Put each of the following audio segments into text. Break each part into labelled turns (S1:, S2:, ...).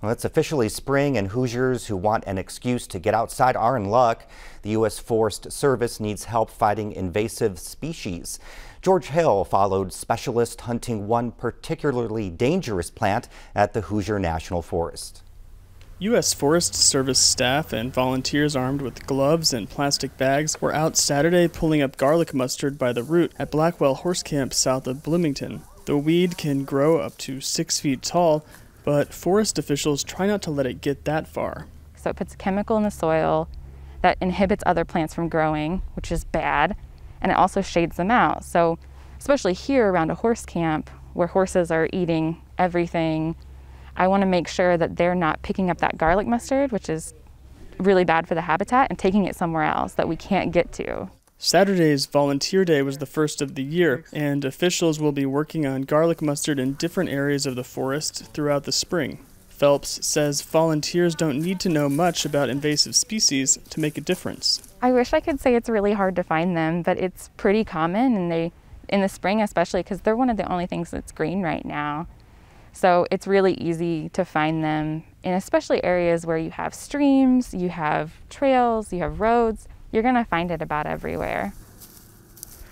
S1: Well, it's officially spring, and Hoosiers who want an excuse to get outside are in luck. The U.S. Forest Service needs help fighting invasive species. George Hale followed specialists hunting one particularly dangerous plant at the Hoosier National Forest.
S2: U.S. Forest Service staff and volunteers armed with gloves and plastic bags were out Saturday pulling up garlic mustard by the root at Blackwell Horsecamp south of Bloomington. The weed can grow up to 6 feet tall, but forest officials try not to let it get that far.
S3: So it puts a chemical in the soil that inhibits other plants from growing, which is bad, and it also shades them out. So especially here around a horse camp where horses are eating everything, I want to make sure that they're not picking up that garlic mustard, which is really bad for the habitat, and taking it somewhere else that we can't get to.
S2: Saturday's Volunteer Day was the first of the year, and officials will be working on garlic mustard in different areas of the forest throughout the spring. Phelps says volunteers don't need to know much about invasive species to make a difference.
S3: I wish I could say it's really hard to find them, but it's pretty common, and in the spring especially, because they're one of the only things that's green right now. So it's really easy to find them, in especially areas where you have streams, you have trails, you have roads. You're going to find it about everywhere.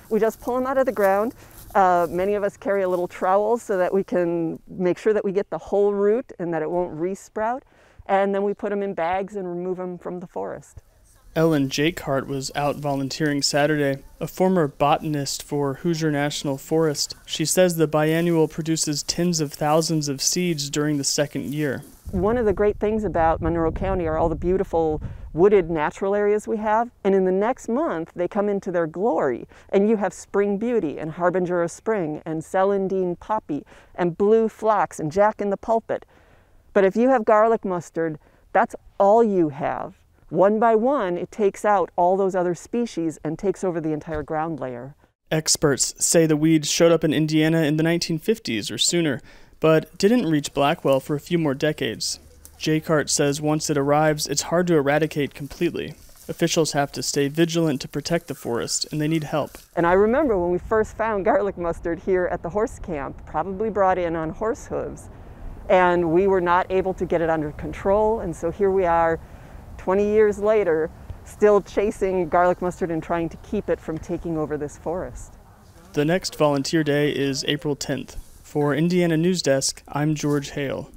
S4: We just pull them out of the ground. Many of us carry a little trowel so that we can make sure that we get the whole root and that it won't re-sprout. And then we put them in bags and remove them from the forest.
S2: Ellen Jakehart was out volunteering Saturday, a former botanist for Hoosier National Forest. She says the biannual produces tens of thousands of seeds during the second year.
S4: One of the great things about Monroe County are all the beautiful wooded natural areas we have, and in the next month they come into their glory, and you have spring beauty and harbinger of spring and celandine poppy and blue phlox and jack in the pulpit. But if you have garlic mustard, that's all you have. One by one, it takes out all those other species and takes over the entire ground layer.
S2: Experts say the weed showed up in Indiana in the 1950s or sooner, but didn't reach Blackwell for a few more decades. Jakehart says once it arrives, it's hard to eradicate completely. Officials have to stay vigilant to protect the forest, and they need help.
S4: And I remember when we first found garlic mustard here at the horse camp, probably brought in on horse hooves, and we were not able to get it under control, and so here we are 20 years later, still chasing garlic mustard and trying to keep it from taking over this forest.
S2: The next Volunteer Day is April 10th. For Indiana Newsdesk, I'm George Hale.